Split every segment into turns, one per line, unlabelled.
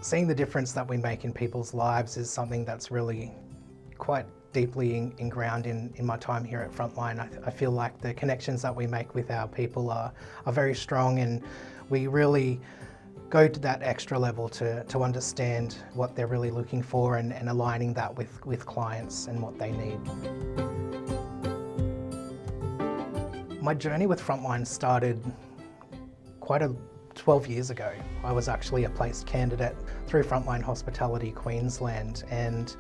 Seeing the difference that we make in people's lives is something that's really quite deeply ingrained in my time here at Frontline. I feel like the connections that we make with our people are very strong, and we really go to that extra level to understand what they're really looking for and aligning that with clients and what they need. My journey with Frontline started quite 12 years ago. I was actually a placed candidate through Frontline Hospitality Queensland, and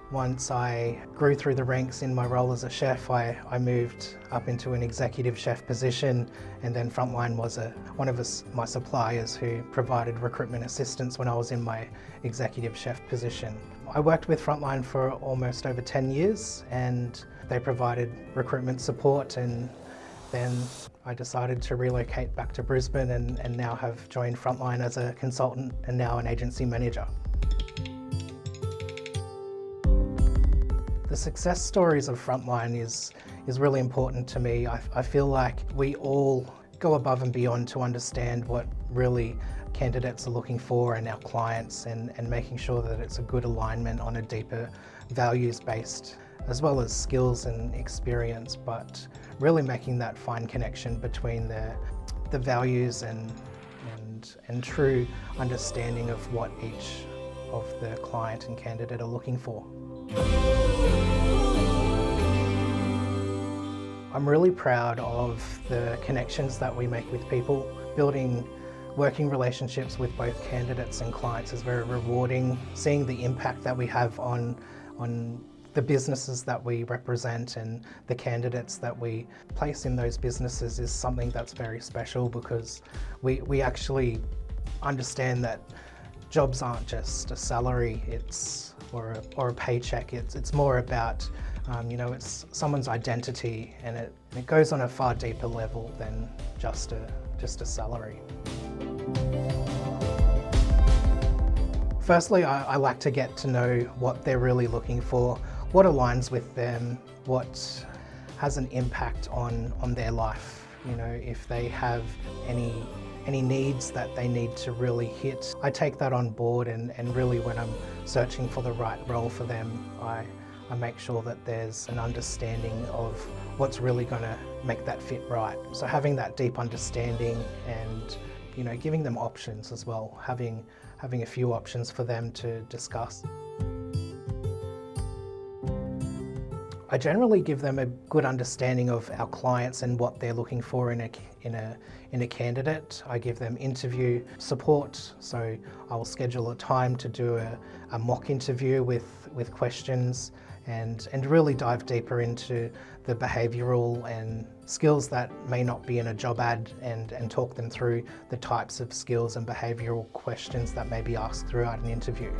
once I grew through the ranks in my role as a chef, I moved up into an executive chef position, and then Frontline was one of my suppliers who provided recruitment assistance when I was in my executive chef position. I worked with Frontline for almost over 10 years, and they provided recruitment support, and then I decided to relocate back to Brisbane and now have joined Frontline as a consultant and now an agency manager. The success stories of Frontline is really important to me. I feel like we all go above and beyond to understand what really candidates are looking for and our clients, and making sure that it's a good alignment on a deeper values-based as well as skills and experience, but really making that fine connection between the values and true understanding of what each of the client and candidate are looking for. I'm really proud of the connections that we make with people. Building working relationships with both candidates and clients is very rewarding. Seeing the impact that we have on the businesses that we represent and the candidates that we place in those businesses is something that's very special, because we actually understand that jobs aren't just a salary, or a paycheck. It's more about it's someone's identity, and it goes on a far deeper level than just a salary. Firstly, I like to get to know what they're really looking for, what aligns with them, what has an impact on their life. If they have any needs that they need to really hit, I take that on board, and really when I'm searching for the right role for them, I make sure that there's an understanding of what's really going to make that fit right. So having that deep understanding and giving them options as well, having a few options for them to discuss. I generally give them a good understanding of our clients and what they're looking for in a candidate. I give them interview support, so I will schedule a time to do a mock interview with questions and really dive deeper into the behavioural and skills that may not be in a job ad, and talk them through the types of skills and behavioural questions that may be asked throughout an interview.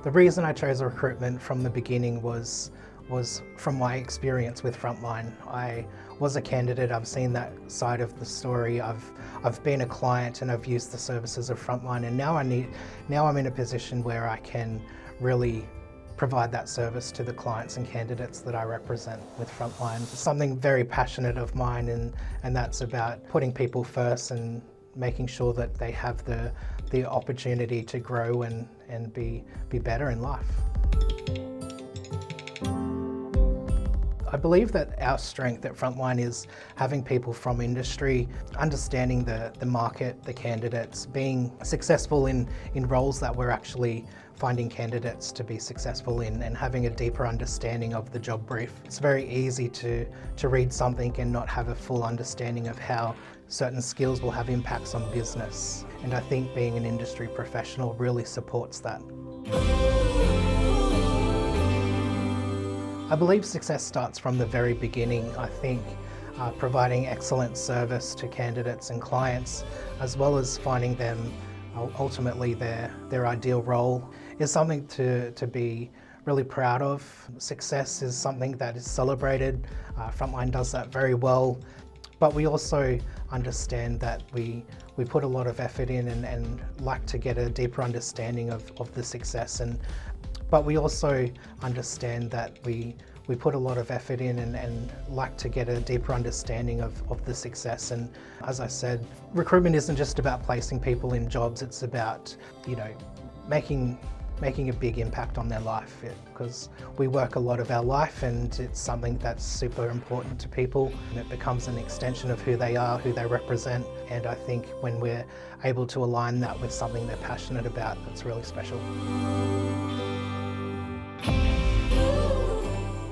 The reason I chose recruitment from the beginning was from my experience with Frontline. I was a candidate, I've seen that side of the story, I've been a client and I've used the services of Frontline, and now I'm in a position where I can really provide that service to the clients and candidates that I represent with Frontline. It's something very passionate of mine, and that's about putting people first and making sure that they have the opportunity to grow and be better in life. I believe that our strength at Frontline is having people from industry, understanding the market, the candidates, being successful in roles that we're actually finding candidates to be successful in, and having a deeper understanding of the job brief. It's very easy to read something and not have a full understanding of how certain skills will have impacts on business. And I think being an industry professional really supports that. I believe success starts from the very beginning. I think providing excellent service to candidates and clients, as well as finding them ultimately their ideal role, is something to be really proud of. Success is something that is celebrated. Frontline does that very well, but we also understand that we put a lot of effort in and like to get a deeper understanding of the success, but we also understand that we we put a lot of effort in and like to get a deeper understanding of the success. And as I said, recruitment isn't just about placing people in jobs, it's about, making a big impact on their life, because we work a lot of our life and it's something that's super important to people, and it becomes an extension of who they are, who they represent. And I think when we're able to align that with something they're passionate about, that's really special.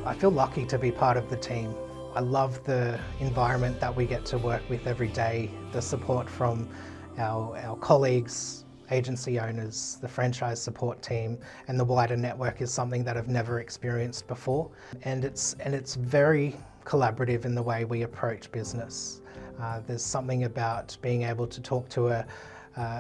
I feel lucky to be part of the team. I love the environment that we get to work with every day, the support from our colleagues, agency owners, the franchise support team, and the wider network is something that I've never experienced before. And it's very collaborative in the way we approach business. There's something about being able to talk to a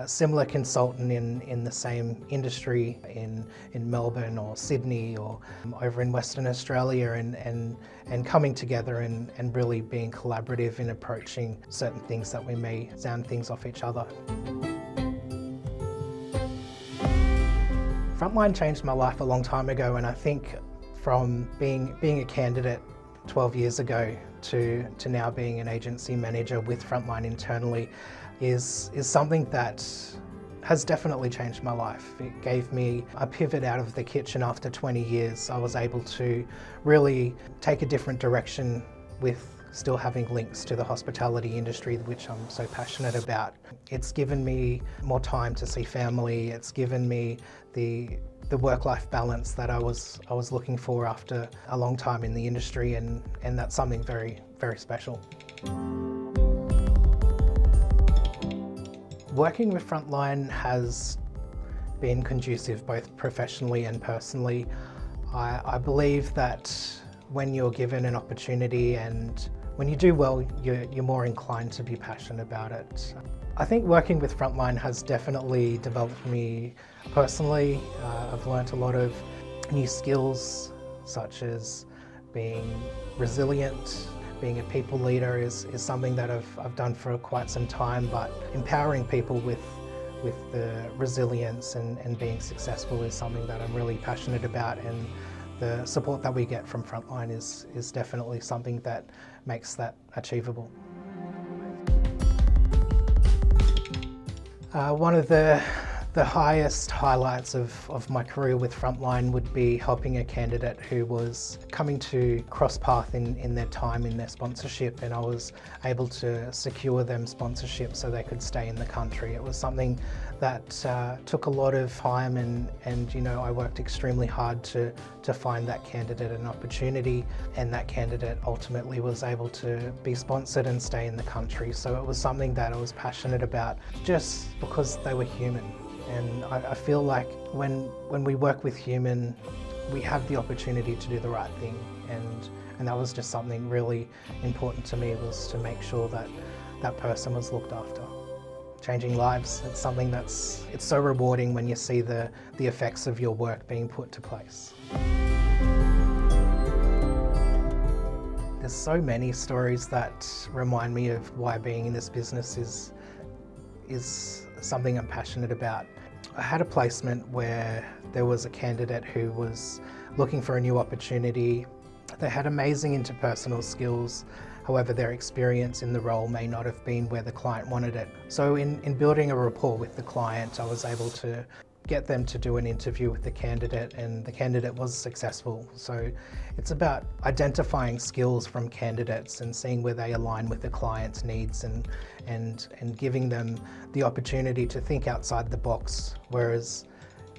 similar consultant in the same industry in Melbourne or Sydney or over in Western Australia, and coming together and really being collaborative in approaching certain things that we may sound things off each other. Frontline changed my life a long time ago, and I think from being a candidate 12 years ago to now being an agency manager with Frontline internally is something that has definitely changed my life. It gave me a pivot out of the kitchen after 20 years. I was able to really take a different direction with still having links to the hospitality industry, which I'm so passionate about. It's given me more time to see family. It's given me the work-life balance that I was looking for after a long time in the industry, and that's something very, very special. Working with Frontline has been conducive both professionally and personally. I believe that when you're given an opportunity and when you do well, you're more inclined to be passionate about it. I think working with Frontline has definitely developed me personally. I've learnt a lot of new skills, such as being resilient. Being a people leader is something that I've done for quite some time, but empowering people with the resilience and being successful is something that I'm really passionate about, and the support that we get from Frontline is definitely something that makes that achievable. One of the highest highlights of my career with Frontline would be helping a candidate who was coming to cross path in their time in their sponsorship, and I was able to secure them sponsorship so they could stay in the country. It was something that took a lot of time, and I worked extremely hard to find that candidate an opportunity, and that candidate ultimately was able to be sponsored and stay in the country. So it was something that I was passionate about just because they were human. And I feel like when we work with human, we have the opportunity to do the right thing, and that was just something really important to me, was to make sure that that person was looked after. Changing lives, it's something it's so rewarding when you see the effects of your work being put to place. There's so many stories that remind me of why being in this business is something I'm passionate about. I had a placement where there was a candidate who was looking for a new opportunity. They had amazing interpersonal skills, however their experience in the role may not have been where the client wanted it. So in building a rapport with the client, I was able to get them to do an interview with the candidate, and the candidate was successful. So it's about identifying skills from candidates and seeing where they align with the client's needs, and giving them the opportunity to think outside the box. Whereas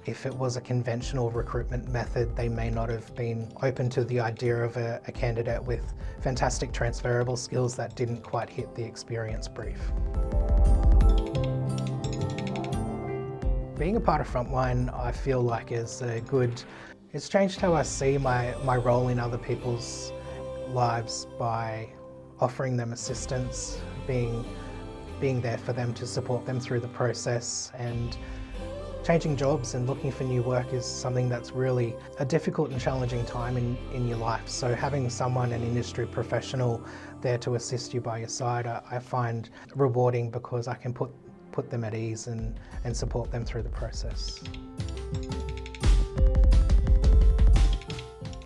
if it was a conventional recruitment method, they may not have been open to the idea of a candidate with fantastic transferable skills that didn't quite hit the experience brief. Being a part of Frontline, I feel like it's changed how I see my role in other people's lives by offering them assistance, being there for them to support them through the process. And changing jobs and looking for new work is something that's really a difficult and challenging time in your life. So having someone, an industry professional, there to assist you by your side, I find rewarding, because I can put them at ease and support them through the process.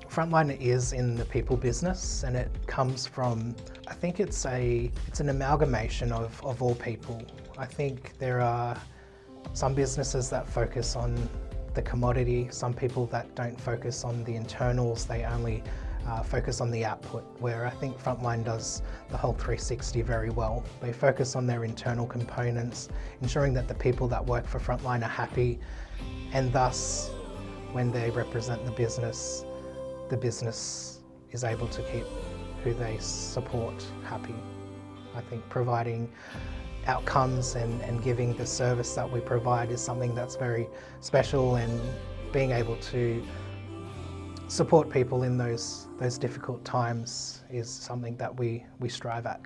Frontline is in the people business, and it comes from, I think it's an amalgamation of all people. I think there are some businesses that focus on the commodity, some people that don't focus on the internals, they only focus on the output, where I think Frontline does the whole 360 very well. They focus on their internal components, ensuring that the people that work for Frontline are happy, and thus when they represent the business is able to keep who they support happy. I think providing outcomes and giving the service that we provide is something that's very special, and being able to support people in those difficult times is something that we strive at.